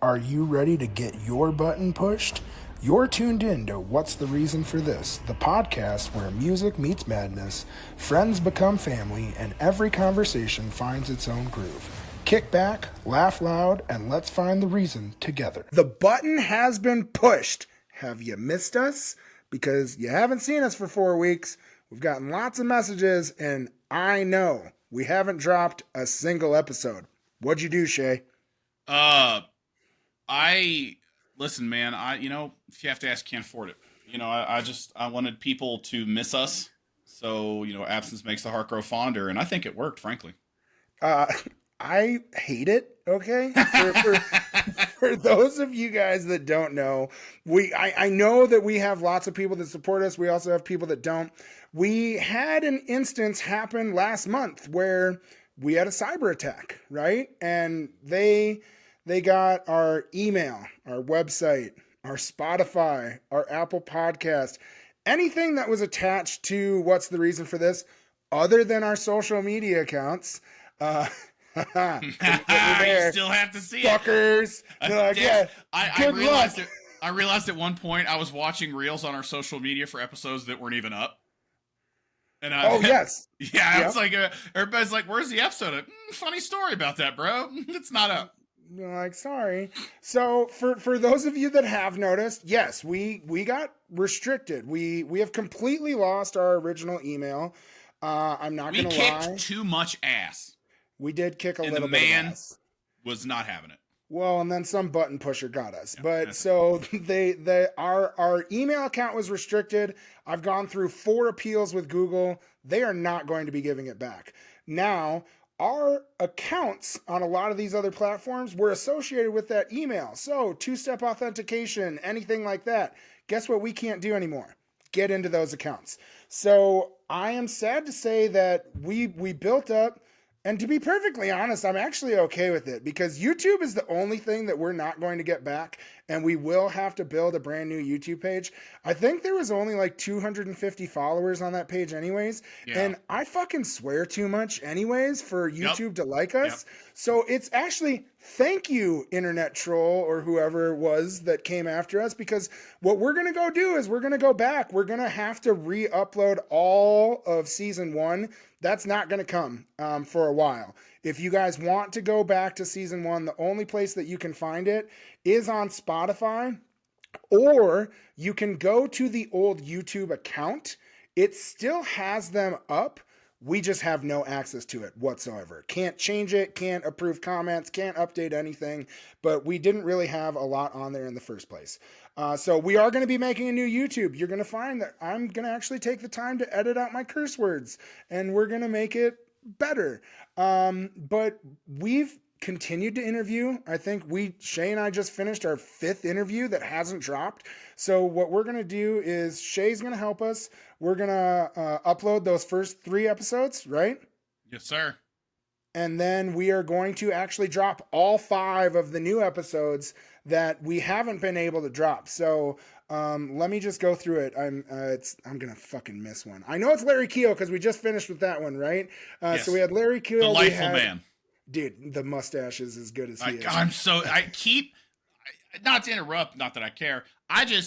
Are you ready to get your button pushed? You're tuned in to What's the Reason for This, the podcast where music meets madness, friends become family, and every conversation finds its own groove. Kick back, laugh loud, and let's find the reason together. The button has been pushed. Have you missed us? Because you haven't seen us for 4 weeks. We've gotten lots of messages, and I know we haven't dropped a single episode. What'd you do, Shay? I listen, man. If you have to ask, can't afford it. I wanted people to miss us. So absence makes the heart grow fonder, and I think it worked, frankly. I hate it. Okay, for those of you guys that don't know, I know that we have lots of people that support us. We also have people that don't. We had an instance happen last month where we had a cyber attack, right? And they got our email, our website, our Spotify, our Apple Podcast, anything that was attached to What's the Reason for This, other than our social media accounts. You still have to see fuckers. it. Like, yeah, I realized at one point I was watching reels on our social media for episodes that weren't even up. And yes. Yeah, it's like everybody's like, "Where's the episode?" Funny story about that, bro. It's not up. Like, sorry. So for those of you that have noticed, yes, we got restricted. We have completely lost our original email. I'm not going to lie. We kicked too much ass. We did kick a and little the bit man of ass. Was not having it. Well, and then some button pusher got us. Yeah, but so our email account was restricted. I've gone through 4 appeals with Google. They are not going to be giving it back. Now, our accounts on a lot of these other platforms were associated with that email. So 2-step authentication, anything like that. Guess what we can't do anymore? Get into those accounts. So I am sad to say that we built up. And to be perfectly honest, I'm actually okay with it because YouTube is the only thing that we're not going to get back, and we will have to build a brand new YouTube page. I think there was only like 250 followers on that page anyways, and I fucking swear too much anyways for YouTube to like us. So it's actually thank you, internet troll or whoever it was that came after us, because what we're going to go do is we're going to go back. We're going to have to re-upload all of season 1. That's not going to come for a while. If you guys want to go back to season 1, the only place that you can find it is on Spotify, or you can go to the old YouTube account. It still has them up. We just have no access to it whatsoever. Can't change it, can't approve comments, can't update anything, but we didn't really have a lot on there in the first place. So we are going to be making a new YouTube. You're going to find that I'm going to actually take the time to edit out my curse words, and we're going to make it better. But we've continued to interview. I think Shay and I just finished our 5th interview that hasn't dropped. So what we're going to do is Shay's going to help us. We're going to upload those first 3 episodes, right? Yes, sir. And then we are going to actually drop all 5 of the new episodes that we haven't been able to drop. So let me just go through it. I'm gonna fucking miss one. I know it's Larry Keough because we just finished with that one, right? Yes. So we had Larry Keough. Delightful man. Dude, the mustache is as good as he is. Not to interrupt, not that I care.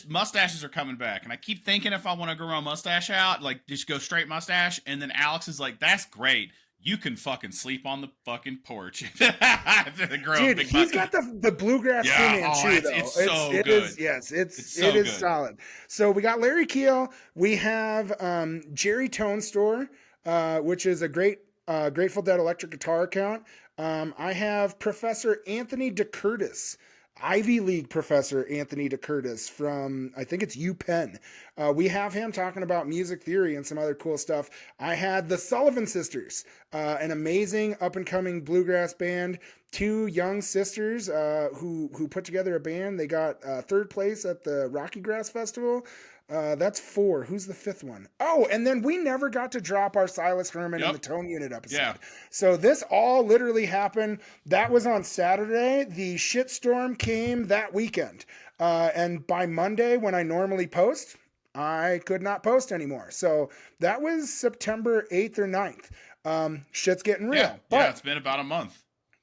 Mustaches are coming back, and I keep thinking if I want to grow my mustache out, like just go straight mustache, and then Alex is like, "That's great. You can fucking sleep on the fucking porch." Dude, he's got the bluegrass Fu Manchu, though. It's so good. It is solid. So we got Larry Keough. We have Jerry Tone Store, which is a great Grateful Dead electric guitar account. I have Professor Anthony DeCurtis. Ivy League professor Anthony DeCurtis from, I think it's UPenn. We have him talking about music theory and some other cool stuff. I had the Sullivan Sisters, an amazing up-and-coming bluegrass band. 2 young sisters who put together a band. They got 3rd place at the Rocky Grass Festival. That's 4. Who's the 5th one? Oh, and then we never got to drop our Silas Herman and the Tone Unit episode. Yeah. So this all literally happened. That was on Saturday. The shitstorm came that weekend. And by Monday, when I normally post, I could not post anymore. So that was September 8th or 9th. Shit's getting real. Yeah, it's been about a month.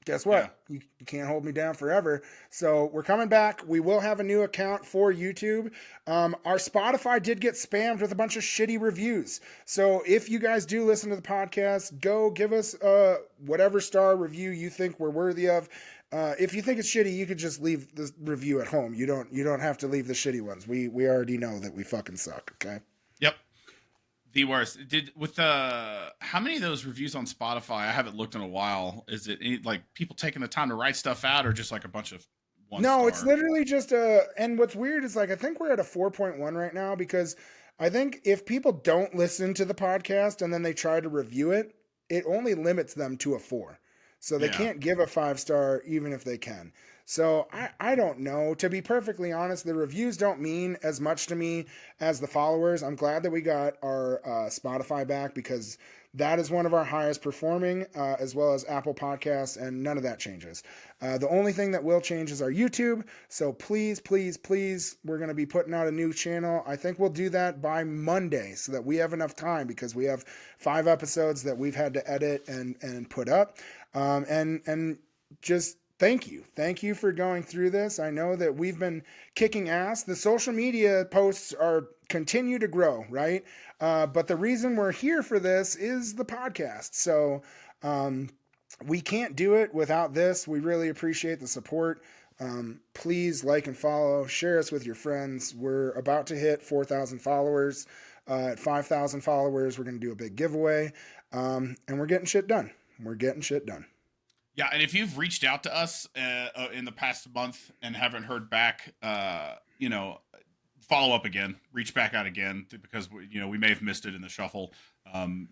guess what? You can't hold me down forever. So we're coming back. We will have a new account for YouTube. Our Spotify did get spammed with a bunch of shitty reviews. So if you guys do listen to the podcast, go give us whatever star review you think we're worthy of. If you think it's shitty, you could just leave the review at home. You don't have to leave the shitty ones. We already know that we fucking suck. Okay. Yep. The worst. How many of those reviews on Spotify? I haven't looked in a while. Is it like people taking the time to write stuff out, or just like a bunch of one No, star? it's literally just and what's weird is like I think we're at a 4.1 right now because I think if people don't listen to the podcast and then they try to review it, it only limits them to a 4. So they can't give a 5-star even if they can. So I don't know. To be perfectly honest, the reviews don't mean as much to me as the followers. I'm glad that we got our Spotify back because that is one of our highest performing, as well as Apple Podcasts, and none of that changes. The only thing that will change is our YouTube. So please, please, please, we're going to be putting out a new channel. I think we'll do that by Monday so that we have enough time because we have 5 episodes that we've had to edit and put up. And just thank you for going through this. I know that we've been kicking ass. The social media posts continue to grow, right? But the reason we're here for this is the podcast. So we can't do it without this. We really appreciate the support. Please like and follow, share us with your friends. We're about to hit 4,000 followers. At 5,000 followers, we're going to do a big giveaway. And we're getting shit done. Yeah, and if you've reached out to us in the past month and haven't heard back, follow up again, reach back out again because we may have missed it in the shuffle. I'm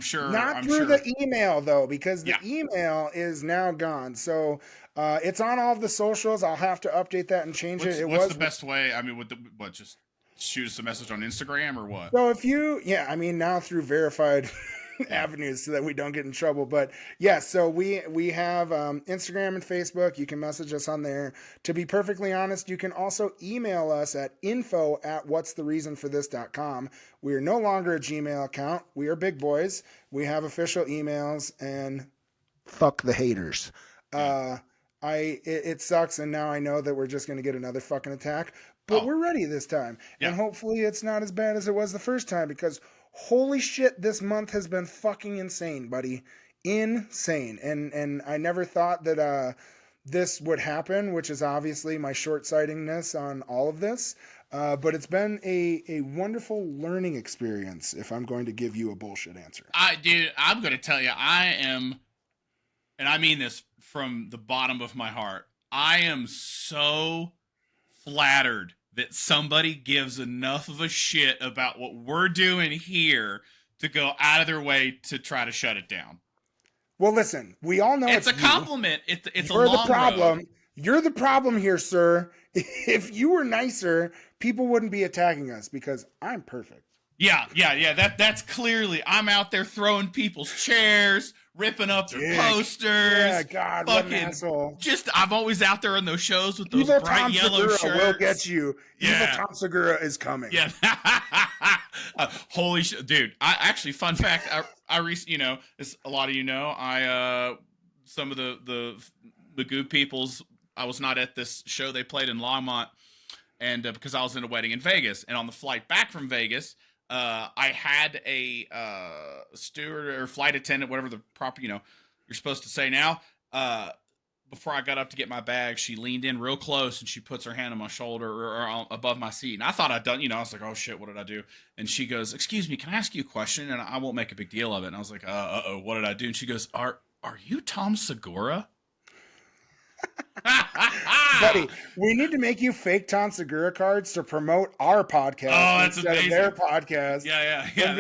sure not through the email though, because the email is now gone. So it's on all of the socials. I'll have to update that and change it. What's the best way? I mean, just shoot us a message on Instagram or what? So if you, now through verified avenues so that we don't get in trouble. But so we have Instagram and Facebook. You can message us on there. To be perfectly honest, you can also email us at info@whatsthereasonforthis.com. We are no longer a Gmail account. We are big boys. We have official emails and fuck the haters. It sucks, and now I know that we're just going to get another fucking attack. But we're ready this time. Yeah. And hopefully it's not as bad as it was the first time because holy shit, this month has been fucking insane, buddy. Insane. And I never thought that this would happen, which is obviously my short-sightedness on all of this. But it's been a wonderful learning experience if I'm going to give you a bullshit answer. Dude, I'm going to tell you, I am, and I mean this from the bottom of my heart, I am so flattered that somebody gives enough of a shit about what we're doing here to go out of their way to try to shut it down. Well, listen, we all know it's a compliment. It's a long problem. road. You're the problem here, sir. If you were nicer, people wouldn't be attacking us because I'm perfect. Yeah. That's clearly, I'm out there throwing people's chairs, ripping up their posters. Yeah, God, what an asshole. I'm always out there in those shows with those Evil bright Tom yellow Segura shirts. will get you. Yeah. Evil Tom Segura is coming. Yeah. Holy shit, dude. Actually, fun fact, as a lot of some of the Magoo peoples, I was not at this show they played in Longmont, and because I was in a wedding in Vegas, and on the flight back from Vegas, I had a steward or flight attendant, whatever the proper, you're supposed to say now. Before I got up to get my bag, she leaned in real close and she puts her hand on my shoulder or above my seat. And I thought I'd done, I was like, oh shit, what did I do? And she goes, excuse me, can I ask you a question? And I won't make a big deal of it. And I was like, uh-oh, what did I do? And she goes, are you Tom Segura? Buddy, we need to make you fake Tom Segura cards to promote our podcast instead of their podcast. Yeah. And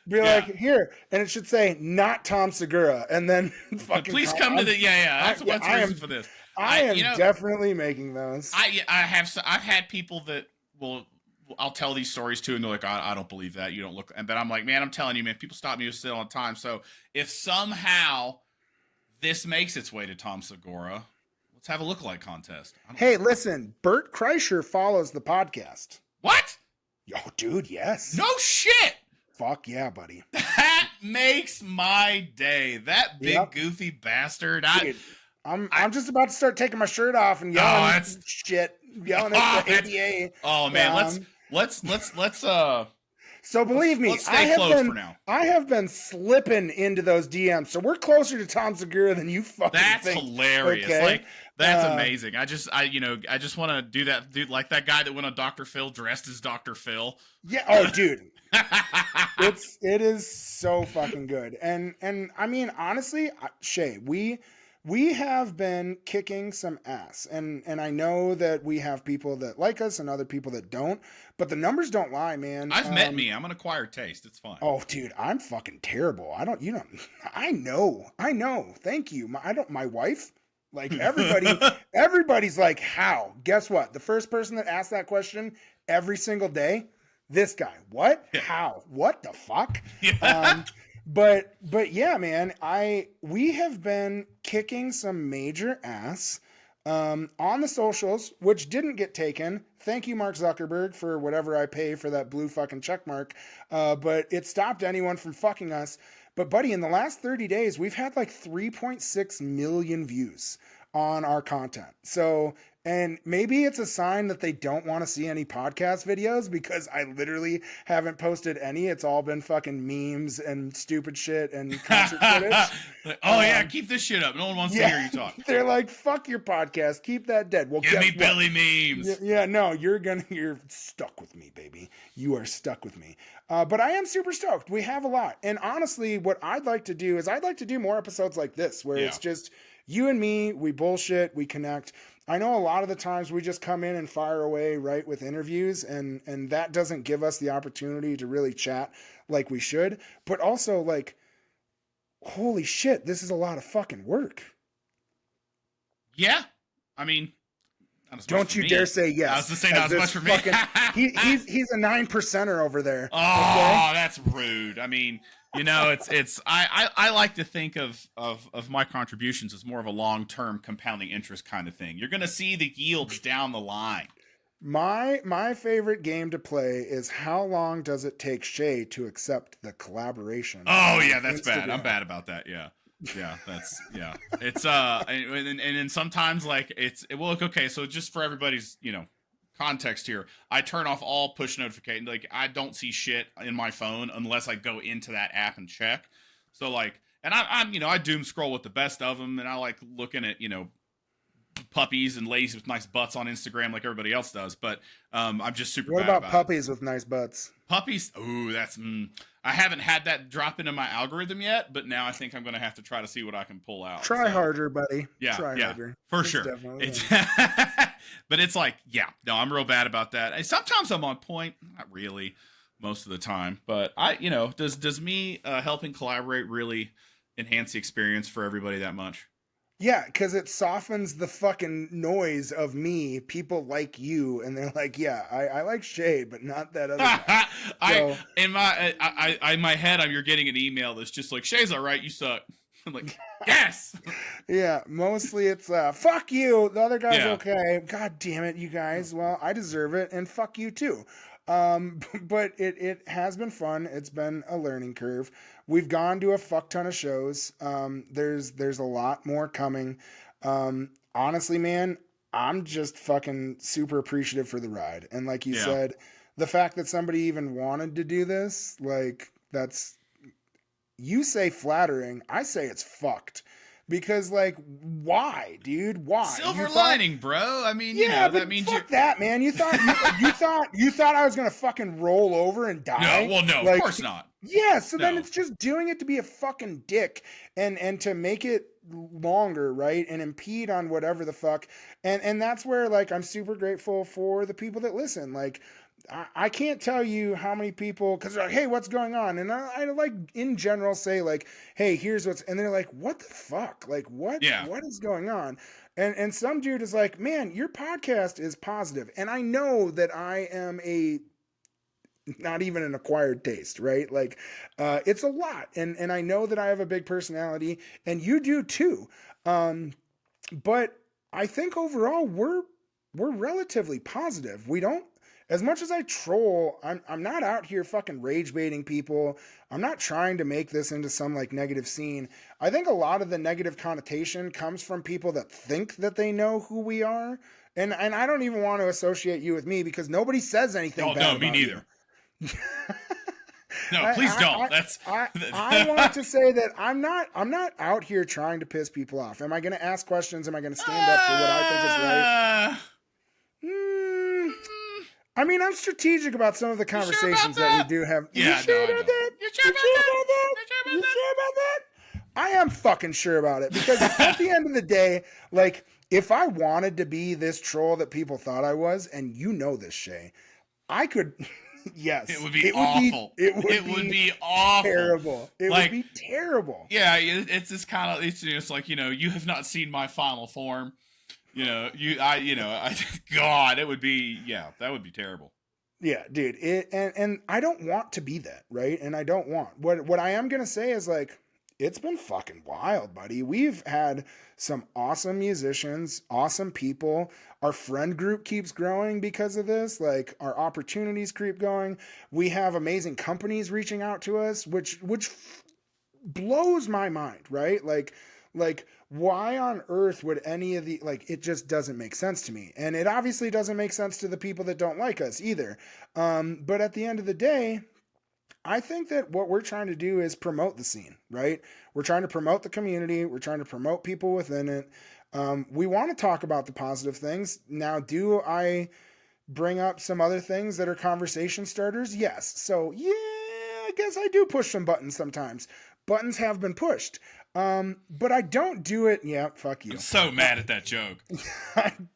be like, here, and it should say not Tom Segura, and then fucking. Please come to the That's what's the reason for this. I am definitely making those. I've had people that I'll tell these stories to, and they're like, I don't believe that. You don't look. But I'm like, man, I'm telling you, man, people stop me still all the time. So if somehow this makes its way to Tom Segura, let's have a lookalike contest. Hey, listen, Bert Kreischer follows the podcast. What? Oh, dude, yes. No shit. Fuck yeah, buddy. That makes my day. That big goofy bastard. Dude, I'm just about to start taking my shirt off and yelling shit, yelling at the ADA. Oh man, let's So believe me, let's stay close for now. I have been slipping into those DMs. So we're closer to Tom Segura than you fucking think. That's hilarious. Okay? Like that's amazing. I just want to do that, dude. Like that guy that went on Dr. Phil dressed as Dr. Phil. Yeah. Oh, dude. It is so fucking good. And I mean, honestly, Shay, we have been kicking some ass, and I know that we have people that like us and other people that don't, but the numbers don't lie, man. I've met me. I'm an acquired taste. It's fine. Oh, dude, I'm fucking terrible. I know. Thank you. My wife, like everybody's like, how? Guess what? The first person that asked that question every single day, this guy. What? Yeah. How? What the fuck? Yeah. But yeah, man, we have been kicking some major ass on the socials, which didn't get taken. Thank you, Mark Zuckerberg, for whatever I pay for that blue fucking check mark. But it stopped anyone from fucking us. But buddy, in the last 30 days, we've had like 3.6 million views on our content. So, and maybe it's a sign that they don't want to see any podcast videos, because I literally haven't posted any. It's all been fucking memes and stupid shit and concert footage. Yeah, keep this shit up. No one wants to hear you talk. They're like, fuck your podcast. Keep that dead. Well, give me Billy memes. Yeah, no, you're stuck with me, baby. You are stuck with me. But I am super stoked. We have a lot. And honestly, what I'd like to do is I'd like to do more episodes like this, where it's just you and me, we bullshit, we connect. I know a lot of the times we just come in and fire away right with interviews, and that doesn't give us the opportunity to really chat like we should. But also, like, holy shit, this is a lot of fucking work. Yeah. I mean, don't you dare say yes. I was to say not as much for me. He's a 9%er over there. Oh, okay? That's rude. I mean, I like to think of my contributions as more of a long-term compounding interest kind of thing. You're going to see the yields down the line. My favorite game to play is how long does it take Shay to accept the collaboration? Oh yeah, that's bad. I'm bad about that. Yeah. It's and then sometimes like okay, so just for everybody's, context here, I turn off all push notifications. Like, I don't see shit in my phone unless I go into that app and check. So like, and I'm I doom scroll with the best of them, and I like looking at puppies and ladies with nice butts on Instagram like everybody else does. But I'm just super. What about puppies with nice butts? Puppies? Ooh, that's. I haven't had that drop into my algorithm yet, but now I think I'm going to have to try to see what I can pull out. Try harder, buddy. Yeah, harder. For sure. But it's like, no, I'm real bad about that. Sometimes I'm on point, not really, most of the time. But does me helping collaborate really enhance the experience for everybody that much? Yeah, because it softens the fucking noise of me. People like you, and they're like, yeah, I like Shay, but not that other guy. In my head, you're getting an email that's just like, Shay's all right, you suck. I'm like, yes. Yeah, mostly it's fuck you. The other guy's okay. God damn it, you guys. Well, I deserve it, and fuck you too. But it has been fun. It's been a learning curve. We've gone to a fuck ton of shows. There's a lot more coming. Honestly, man, I'm just fucking super appreciative for the ride. And like you said, the fact that somebody even wanted to do this, like, that's, you say flattering, I say it's fucked. Because, like, why, dude? Why? Silver lining, bro. I mean, that means fuck that, man. You thought you thought I was gonna fucking roll over and die? No, well, no, like, of course not. Yeah, so then it's just doing it to be a fucking dick and to make it longer, right? And impede on whatever the fuck. And that's where, like, I'm super grateful for the people that listen. Like, I can't tell you how many people, because they're like, hey, what's going on? And I like, in general, say, like, hey, here's what's, and they're like, what the fuck? Like, what is going on? And some dude is like, man, your podcast is positive. And I know that I am not even an acquired taste, right? Like, it's a lot. And I know that I have a big personality, and you do too. But I think overall we're relatively positive. We don't, as much as I troll, I'm not out here fucking rage baiting people. I'm not trying to make this into some like negative scene. I think a lot of the negative connotation comes from people that think that they know who we are. And I don't even want to associate you with me because nobody says anything bad No, about me neither. you. No, please don't. I want to say that I'm not out here trying to piss people off. Am I going to ask questions? Am I going to stand up for what I think is right? I mean, I'm strategic about some of the conversations that we do have. Yeah, you sure about that? You sure about that? You sure about that? I am fucking sure about it because at the end of the day, like, if I wanted to be this troll that people thought I was, and you know this, Shay, I could. Yes, it would be awful. It would be awful. Terrible. It would be terrible. Yeah, it's this kind of. It's like, you know, you have not seen my final form. You know, God, it would be. Yeah, that would be terrible. Yeah, dude. And I don't want to be that, right? And I don't want what I am gonna say is like, it's been fucking wild, buddy. We've had some awesome musicians, awesome people. Our friend group keeps growing because of this. Like, our opportunities keep going. We have amazing companies reaching out to us, which blows my mind, right? Like why on earth would any of the, like, it just doesn't make sense to me. And it obviously doesn't make sense to the people that don't like us either. But at the end of the day, I think that what we're trying to do is promote the scene, right? We're trying to promote the community. We're trying to promote people within it. We want to talk about the positive things. Now, do I bring up some other things that are conversation starters? Yes. So, yeah, I guess I do push some buttons sometimes. Buttons have been pushed. But I don't do it. Yeah, fuck you. I'm so mad at that joke.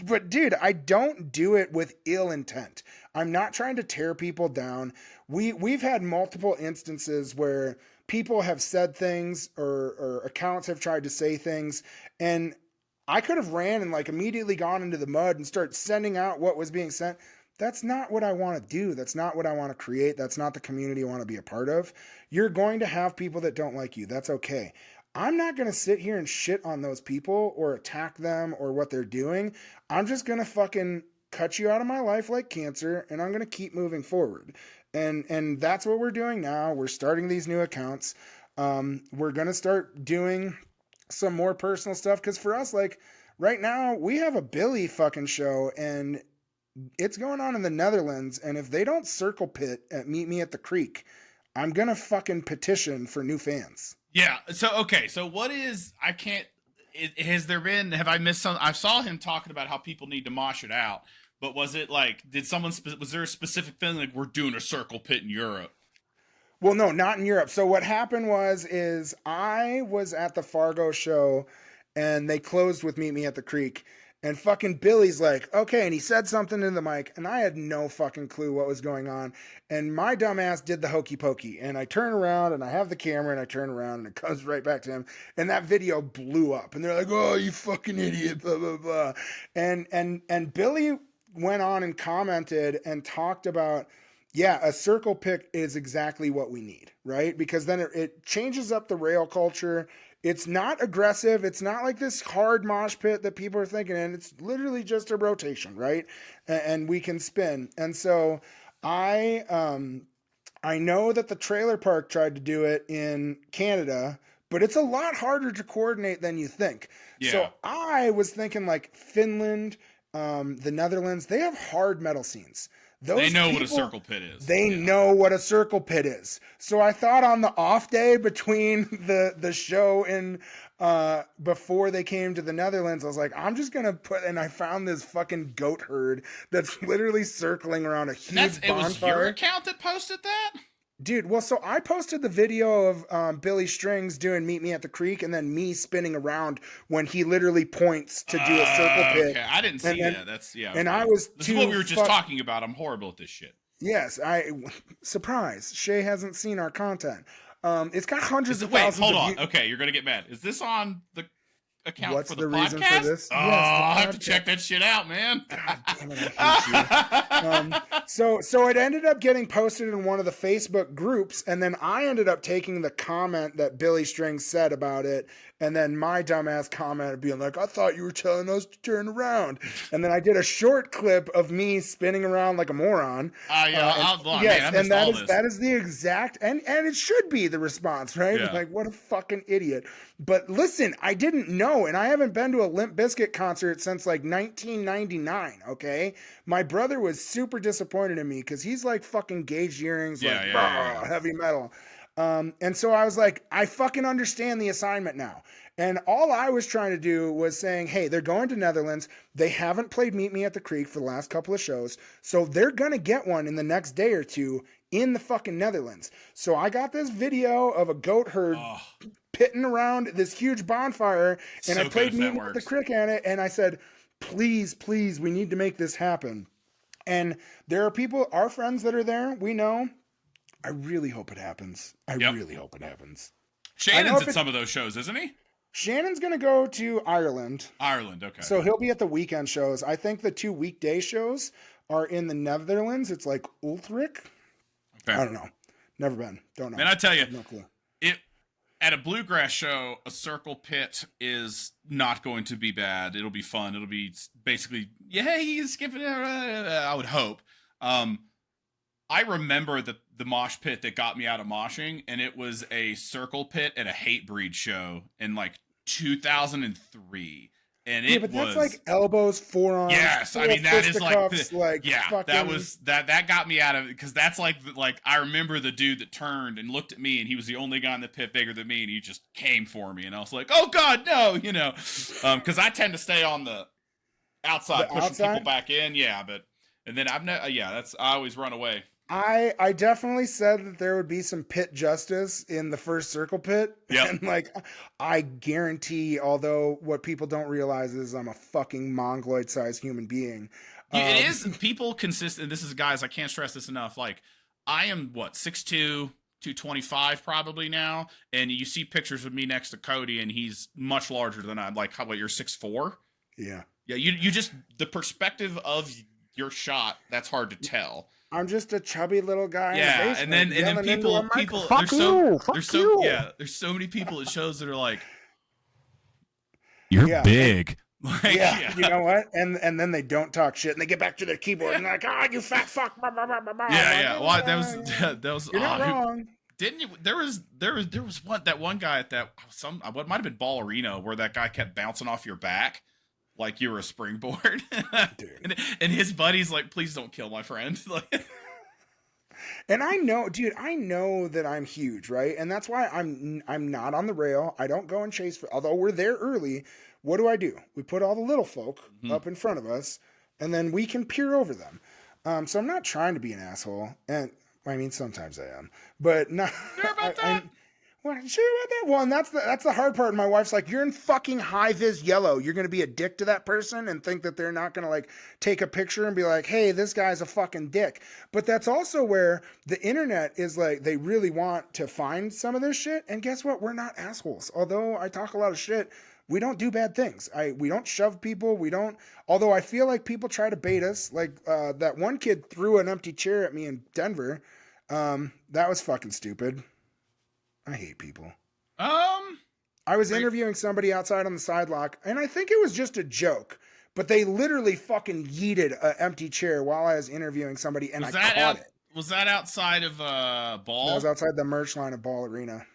But dude, I don't do it with ill intent. I'm not trying to tear people down. We've had multiple instances where people have said things or accounts have tried to say things, and I could have ran and like immediately gone into the mud and start sending out what was being sent. That's not what I want to do. That's not what I want to create. That's not the community I want to be a part of. You're going to have people that don't like you. That's okay. I'm not going to sit here and shit on those people or attack them or what they're doing. I'm just going to fucking cut you out of my life like cancer, and I'm going to keep moving forward. And that's what we're doing now. We're starting these new accounts. We're going to start doing some more personal stuff because for us, like right now, we have a Billy fucking show, and it's going on in the Netherlands. And if they don't circle pit at Meet Me at the Creek, I'm going to fucking petition for new fans. Yeah. So, okay. So what is, has there been, have I missed something? I saw him talking about how people need to mosh it out, but was it like, was there a specific thing like we're doing a circle pit in Europe? Well, no, not in Europe. So what happened is I was at the Fargo show and they closed with Meet Me at the Creek. And fucking Billy's like, okay, and he said something in the mic, and I had no fucking clue what was going on. And my dumbass did the hokey pokey, and I turn around, and I have the camera, and I turn around, and it comes right back to him. And that video blew up, and they're like, oh, you fucking idiot, blah, blah, blah. And Billy went on and commented and talked about, yeah, a circle pick is exactly what we need, right? Because then it changes up the rail culture. It's not aggressive. It's not like this hard mosh pit that people are thinking, and it's literally just a rotation, right? And we can spin. And so I know that the trailer park tried to do it in Canada, but it's a lot harder to coordinate than you think. Yeah. So I was thinking like Finland, the Netherlands, they have hard metal scenes. They know what a circle pit is. They know what a circle pit is. So I thought on the off day between the show and before they came to the Netherlands, I was like, I'm just gonna and I found this fucking goat herd that's literally circling around a huge bonfire. It was your account that posted that? Dude, well, so I posted the video of Billy Strings doing Meet Me at the Creek and then me spinning around when he literally points to do a circle pit. Okay, I didn't see that. That's, yeah. And I was This is what we were just talking about. I'm horrible at this shit. Yes, surprise. Shay hasn't seen our content. It's got hundreds of thousands of views. Wait, hold on. Okay, you're going to get mad. Is this on the account What's for the the podcast? reason for this? Oh, Yes, I'll have to podcast. check that shit out, man. God damn it, I hate you. So it ended up getting posted in one of the Facebook groups, and then I ended up taking the comment that Billy Strings said about it, and then my dumbass comment being like, I thought you were telling us to turn around. And then I did a short clip of me spinning around like a moron. Yeah, Yes, man, I missed and all this. that is the exact, and it should be the response, right? Yeah. Like, what a fucking idiot. But listen, I didn't know, and I haven't been to a Limp Bizkit concert since like 1999, okay? My brother was super disappointed in me because he's like fucking gauged earrings, heavy metal. And so I was like, I fucking understand the assignment now. And all I was trying to do was saying, hey, they're going to Netherlands. They haven't played Meet Me at the Creek for the last couple of shows. So they're going to get one in the next day or two in the fucking Netherlands. So I got this video of a goat herd pitting around this huge bonfire. And So I played good if Meet that Me at the works. Creek on it. And I said, please, please, we need to make this happen. And there are people, our friends that are there, we know. I really hope it happens. I really hope it happens. Shannon's at some of those shows, isn't he? Shannon's going to go to Ireland. Ireland, okay. So he'll be at the weekend shows. I think the 2 weekday shows are in the Netherlands. It's like Utrecht. Okay. I don't know. Never been. Don't know. And I tell you, no clue. At a bluegrass show, a circle pit is not going to be bad. It'll be fun. It'll be basically, he's skipping it. I would hope. I remember the mosh pit that got me out of moshing, and it was a circle pit at a Hatebreed show in like 2003. And it but was, that's like elbows, forearms. yes, I mean that is like, fucking, that was that got me out of it, because that's like I remember the dude that turned and looked at me, and he was the only guy in the pit bigger than me, and he just came for me, and I was like, oh god, no, because I tend to stay on the outside, pushing people back in, and then I always run away. I definitely said that there would be some pit justice in the first circle pit. Yep. And like, I guarantee, although what people don't realize is I'm a fucking mongoloid sized human being. It is, people consistent. This is, guys, I can't stress this enough. Like, I am 6'2", 225 probably now. And you see pictures of me next to Kodi, and he's much larger than I'm. Like, you're 6'4"? Yeah. Yeah. You just, the perspective of your shot, that's hard to tell. I'm just a chubby little guy. Yeah, and then people, there's so many people at shows that are like, "You're big." Like, you know what? And then they don't talk shit, and they get back to their keyboard and they're like, you fat fuck. Blah, blah, blah, blah, blah. Well, that was. You're not wrong. Didn't you? There was one guy at what might have been Ballerino, where that guy kept bouncing off your back like you were a springboard. and his buddy's like, please don't kill my friend. And I know that I'm huge, right? And that's why I'm not on the rail. I don't go and chase although we're there early. What do? We put all the little folk up in front of us, and then we can peer over them. So I'm not trying to be an asshole, and I mean sometimes I am, but not. Sure about that? Sure about that one. That's the hard part. And my wife's like, you're in fucking high vis yellow. You're gonna be a dick to that person and think that they're not gonna like take a picture and be like, hey, this guy's a fucking dick. But that's also where the internet is like, they really want to find some of this shit. And guess what? We're not assholes. Although I talk a lot of shit, we don't do bad things. We don't shove people. Although I feel like people try to bait us. Like that one kid threw an empty chair at me in Denver. That was fucking stupid. I hate people. I was interviewing somebody outside on the sidewalk, and I think it was just a joke, but they literally fucking yeeted an empty chair while I was interviewing somebody, and I caught it. Was that outside of Ball? That was outside the merch line of Ball Arena.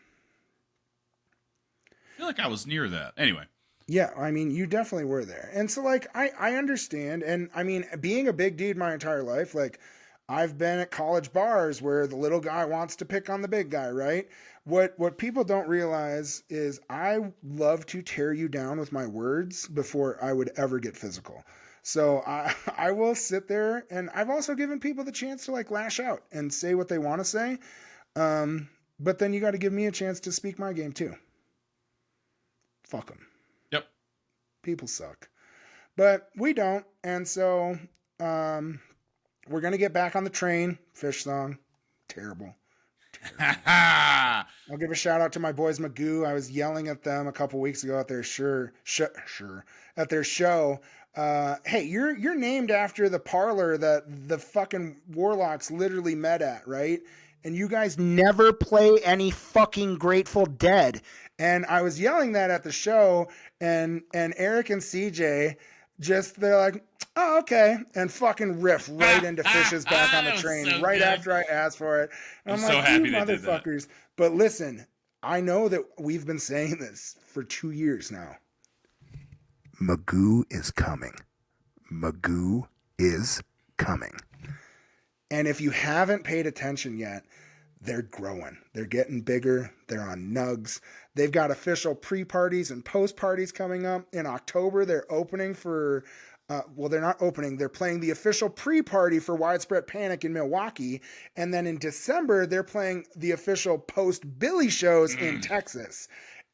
I feel like I was near that. Anyway. Yeah, I mean, you definitely were there. And so, like, I understand, and I mean, being a big dude my entire life, like, I've been at college bars where the little guy wants to pick on the big guy, right? What people don't realize is I love to tear you down with my words before I would ever get physical. So I will sit there, and I've also given people the chance to like lash out and say what they want to say. But then you got to give me a chance to speak my game too. Fuck them. Yep. People suck. But we don't. And so we're going to get back on the train. Fish song. Terrible. I'll give a shout out to my boys Magoo. I was yelling at them a couple weeks ago at their at their show. Hey, you're named after the parlor that the fucking Warlocks literally met at, right? And you guys never play any fucking Grateful Dead. And I was yelling that at the show, and Eric and CJ they're like, oh, okay, and fucking riff right into Fish's back on the train so right good. After I asked for it. And I'm like, so happy you motherfuckers. But listen, I know that we've been saying this for 2 years now. Magoo is coming. Magoo is coming. And if you haven't paid attention yet, they're growing. They're getting bigger. They're on nugs. They've got official pre-parties and post-parties coming up. In October, they're opening for, they're not opening. They're playing the official pre-party for Widespread Panic in Milwaukee. And then in December, they're playing the official post-Billy shows in Texas.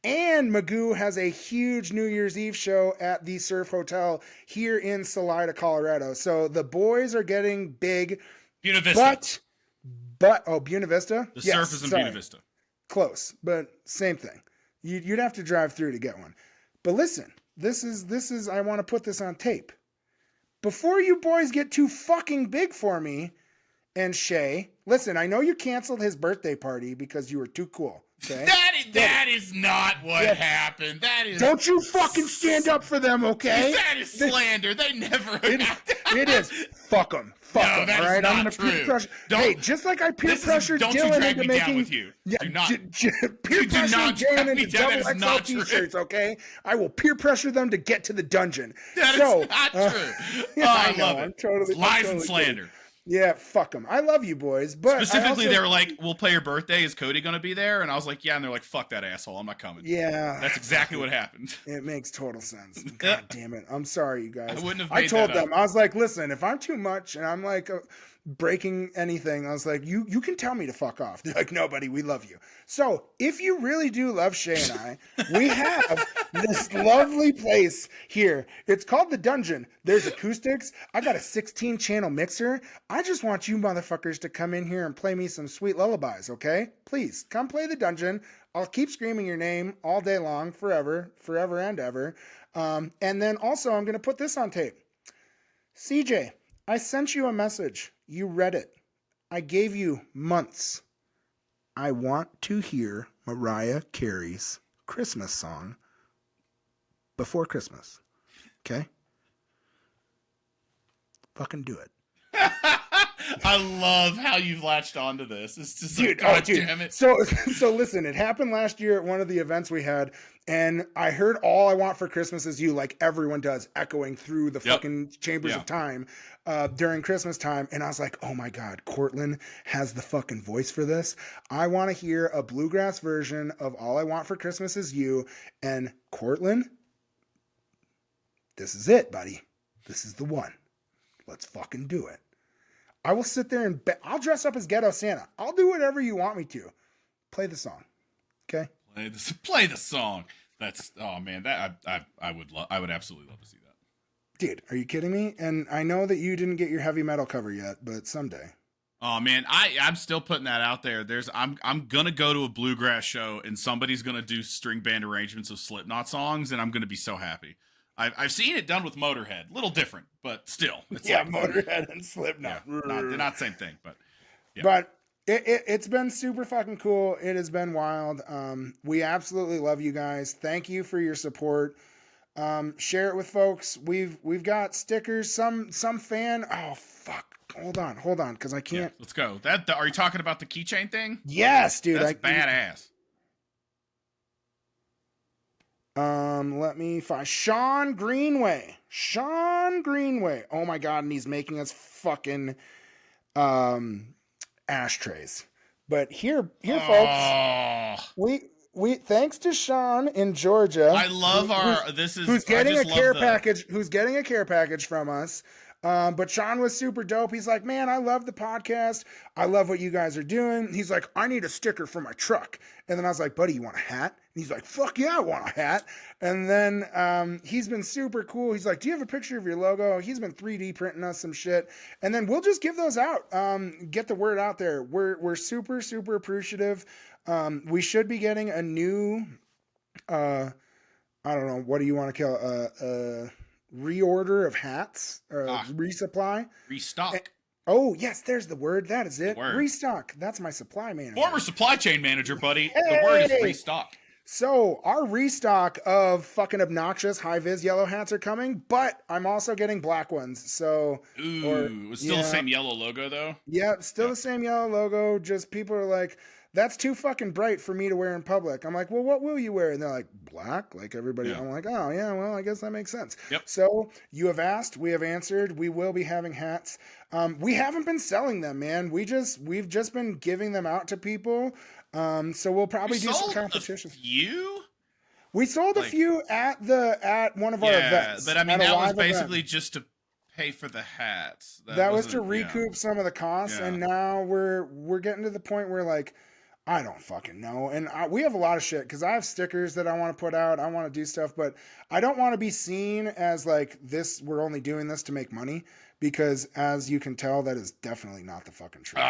And Magoo has a huge New Year's Eve show at the Surf Hotel here in Salida, Colorado. So the boys are getting big. Buena Vista. But Buena Vista? The surf is in Buena Vista. Close, but same thing. You'd have to drive through to get one. But listen, this is I want to put this on tape. Before you boys get too fucking big for me, and Shay, listen, I know you canceled his birthday party because you were too cool. Okay? That is not what happened. That is. Don't you fucking stand up for them, okay? That is slander. They never. It is. Fuck them. Fuck them. That all right, not I'm gonna true. peer pressure. Hey, just like I peer pressured Dylan into making. With you. Yeah, do not. Peer pressure Dylan into double XL t-shirts. Okay, I will peer pressure them to get to the dungeon. That is not true. Yeah, I love it. Lies and slander. Kidding. Yeah, fuck them. I love you boys, but specifically they were like, "We'll play your birthday. Is Kodi going to be there?" And I was like, "Yeah." And they're like, "Fuck that asshole. I'm not coming." Yeah, that's exactly what happened. It makes total sense. God damn it. I'm sorry, you guys. I wouldn't have. I told them. I was like, "Listen, if I'm too much and I'm like breaking anything," I was like, "You can tell me to fuck off." They're like, "No, buddy, we love you." So if you really do love Shay and I, we have this lovely place here. It's called the Dungeon. There's acoustics. I got a 16-channel mixer. I just want you motherfuckers to come in here and play me some sweet lullabies, okay? Please, come play the Dungeon. I'll keep screaming your name all day long, forever and ever. And then also, I'm going to put this on tape. CJ, I sent you a message. You read it. I gave you months. I want to hear Mariah Carey's Christmas song before Christmas. Okay? Fucking do it. I love how you've latched onto this. It's just like, God damn it. So listen, it happened last year at one of the events we had, and I heard All I Want for Christmas Is You, like everyone does, echoing through the fucking chambers of time during Christmas time. And I was like, oh my God, Cortland has the fucking voice for this. I want to hear a bluegrass version of All I Want for Christmas Is You. And Cortland, this is it, buddy. This is the one. Let's fucking do it. I will sit there and I'll dress up as Ghetto Santa. I'll do whatever you want me to. Play the song. Okay? Play the song. That's man, that I would absolutely love to see that. Dude, are you kidding me? And I know that you didn't get your heavy metal cover yet, but someday. Oh man, I'm still putting that out there. I'm gonna go to a bluegrass show and somebody's gonna do string band arrangements of Slipknot songs, and I'm gonna be so happy. I've seen it done with Motorhead, a little different, but still. It's like, Motorhead and Slipknot. Yeah, they're not the same thing, but. Yeah. But it's been super fucking cool. It has been wild. We absolutely love you guys. Thank you for your support. Share it with folks. We've got stickers. Some fan. Oh fuck. Hold on, because I can't. Yeah, let's go. Are you talking about the keychain thing? Yes, dude. That's badass. Let me find Sean Greenway. Oh my God, and he's making us fucking ashtrays. But here folks, we thanks to Sean in Georgia. I love who's getting a care package from us. But Sean was super dope. He's like, man, I love the podcast. I love what you guys are doing. He's like, I need a sticker for my truck. And then I was like, buddy, you want a hat? And he's like, fuck yeah, I want a hat. And then he's been super cool. He's like, do you have a picture of your logo? He's been 3D printing us some shit. And then we'll just give those out. Get the word out there. We're super, super appreciative. We should be getting a new, I don't know, what do you want to call reorder of hats, resupply, restock. Oh yes, there's the word. That is it. Word. Restock. That's my supply manager. Former supply chain manager, buddy. Hey! The word is restock. So our restock of fucking obnoxious high vis yellow hats are coming, but I'm also getting black ones. So it was still the same yellow logo though. Yeah, still the same yellow logo. Just people are like, that's too fucking bright for me to wear in public. I'm like, well, what will you wear? And they're like, black, like everybody. Yeah. I'm like, oh yeah, well, I guess that makes sense. Yep. So you have asked, we have answered. We will be having hats. We haven't been selling them, man. We've just been giving them out to people. So we'll probably do some competitions. We sold a few at one of our events. But I mean, that was basically just to pay for the hats. That was to recoup some of the costs, and now we're getting to the point where like, I don't fucking know. And we have a lot of shit because I have stickers that I want to put out. I want to do stuff, but I don't want to be seen as like this. We're only doing this to make money because, as you can tell, that is definitely not the fucking truth.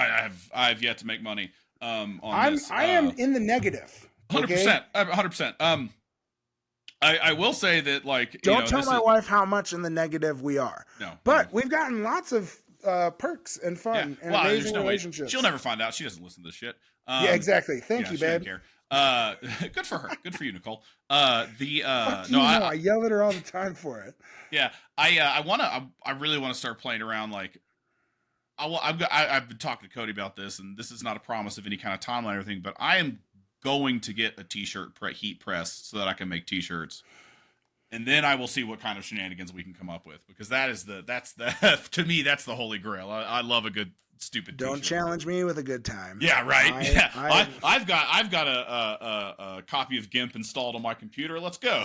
I've yet to make money on this. I am in the negative. 100%. 100%. I will say that like don't tell my wife how much in the negative we are. No, but we've gotten lots of perks and fun and amazing relationships. She'll never find out. She doesn't listen to this shit. Yeah, exactly. Thank you, babe. Good for her. Good for you, Nicole. I yell at her all the time for it. Yeah, I really want to start playing around. Like, I've been talking to Kodi about this, and this is not a promise of any kind of timeline or anything, but I am going to get a t-shirt heat press so that I can make t-shirts. And then I will see what kind of shenanigans we can come up with, because that's to me, that's the holy grail. I love a good stupid t-shirt. Don't challenge me with a good time. Yeah, right. I've got a copy of GIMP installed on my computer. Let's go.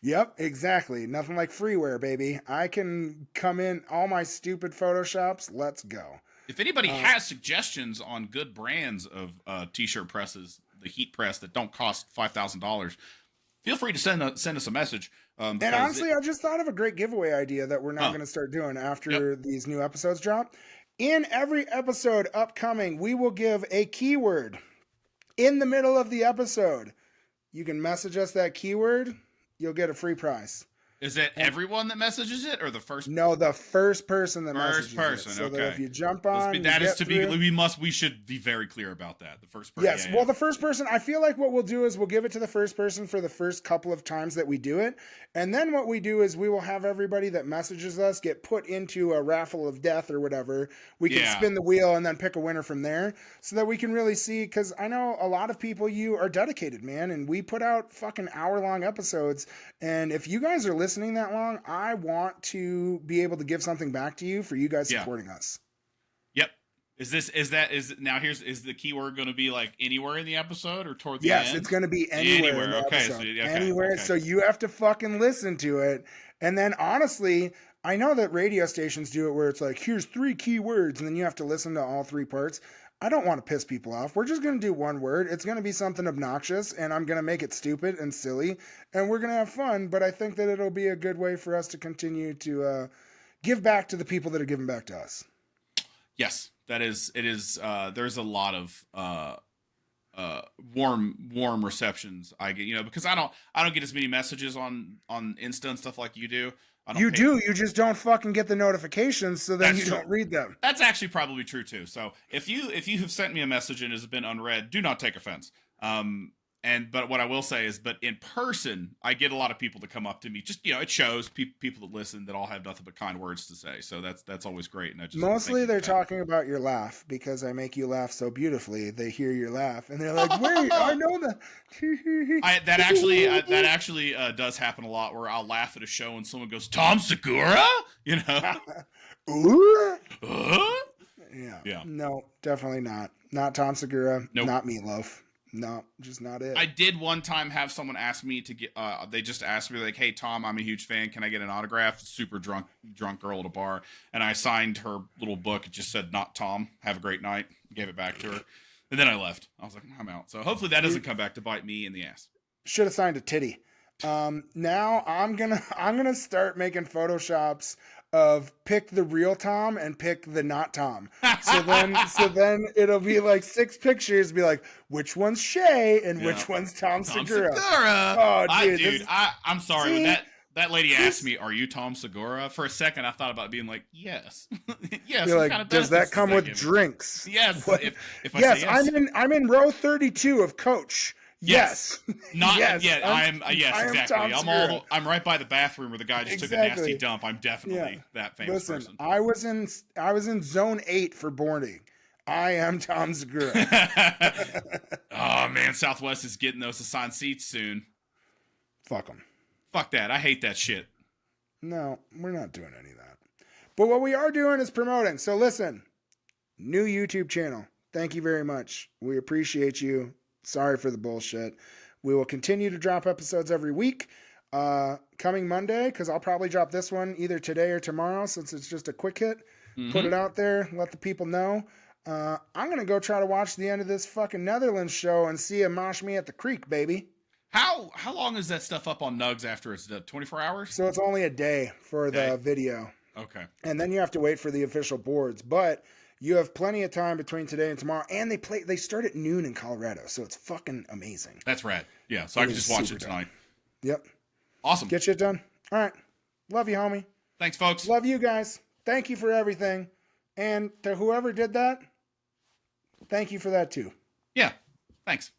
Yep, exactly. Nothing like freeware, baby. I can come in all my stupid Photoshops. Let's go. If anybody has suggestions on good brands of t-shirt presses, the heat press that don't cost $5,000, feel free to send us a message. And honestly, I just thought of a great giveaway idea that we're now going to start doing after these new episodes drop. In every episode upcoming, we will give a keyword in the middle of the episode. You can message us that keyword. You'll get a free prize. Is it everyone that messages it, or the first? No, the first person that messages it. So okay. that if you jump on, we should be very clear about that. The first person. Yes. Well, the first person. I feel like what we'll do is we'll give it to the first person for the first couple of times that we do it, and then what we do is we will have everybody that messages us get put into a raffle of death or whatever. We can spin the wheel and then pick a winner from there, so that we can really see. Because I know a lot of people, you are dedicated, man, and we put out fucking hour-long episodes, and if you guys are listening that long, I want to be able to give something back to you for you guys supporting us. Yep. Is the keyword going to be like anywhere in the episode or toward the end? Yes, it's going to be anywhere. In the episode. Anywhere. Okay. So you have to fucking listen to it. And then honestly, I know that radio stations do it where it's like, here's 3 keywords, and then you have to listen to all 3 parts. I don't want to piss people off. We're just going to do one word. It's going to be something obnoxious, and I'm going to make it stupid and silly, and we're going to have fun, but I think that it'll be a good way for us to continue to give back to the people that are giving back to us. Yes, it is. There's a lot of warm receptions I get, because I don't get as many messages on Insta and stuff like you do. You just don't fucking get the notifications, so then you don't read them. That's actually probably true too. So if you have sent me a message and has been unread, do not take offense. But what I will say is, but in person, I get a lot of people to come up to me. Just, it shows people that listen that all have nothing but kind words to say. So that's always great. And mostly they're talking about your laugh, because I make you laugh so beautifully. They hear your laugh and they're like, wait, I know that. That actually does happen a lot, where I'll laugh at a show and someone goes, Tom Segura? Ooh? Yeah. No, definitely not. Not Tom Segura. Nope. Not Meatloaf. No, just not it. I did one time have someone ask me to get. They just asked me like, "Hey Tom, I'm a huge fan. Can I get an autograph?" Super drunk girl at a bar, and I signed her little book. It just said, "Not Tom. Have a great night." Gave it back to her, and then I left. I was like, "I'm out." So hopefully that doesn't come back to bite me in the ass. Should have signed a titty. Now I'm gonna start making photoshops of pick the real Tom and pick the not Tom. So then it'll be like 6 pictures, be like, which one's Shay and which one's Tom Segura. Oh, dude, I'm sorry. See? That lady asked me, "Are you Tom Segura?" For a second, I thought about being like, "Yes, yes." You're like, does that come with drinks? Yes. What? If I Yes, say yes, I'm in row 32 of Coach. Yes. Not yes. yet. I'm yes, exactly. I'm right by the bathroom where the guy just took a nasty dump. I'm definitely that famous person. I was in zone 8 for boarding. I am Tom Segura. Oh man, Southwest is getting those assigned seats soon. Fuck them. Fuck that. I hate that shit. No, we're not doing any of that. But what we are doing is promoting. So listen, new YouTube channel. Thank you very much. We appreciate you. Sorry for the bullshit. We will continue to drop episodes every week. Coming Monday, because I'll probably drop this one either today or tomorrow since it's just a quick hit. Mm-hmm. Put it out there. Let the people know. I'm going to go try to watch the end of this fucking Netherlands show and see a mosh me at the creek, baby. How long is that stuff up on Nugs after it's done? 24 hours? So it's only a day for the video. Okay. And then you have to wait for the official boards. But you have plenty of time between today and tomorrow. And they start at noon in Colorado. So it's fucking amazing. That's rad. Yeah. So I can just watch it tonight. Yep. Awesome. Get shit done. All right. Love you, homie. Thanks, folks. Love you guys. Thank you for everything. And to whoever did that, thank you for that too. Yeah. Thanks.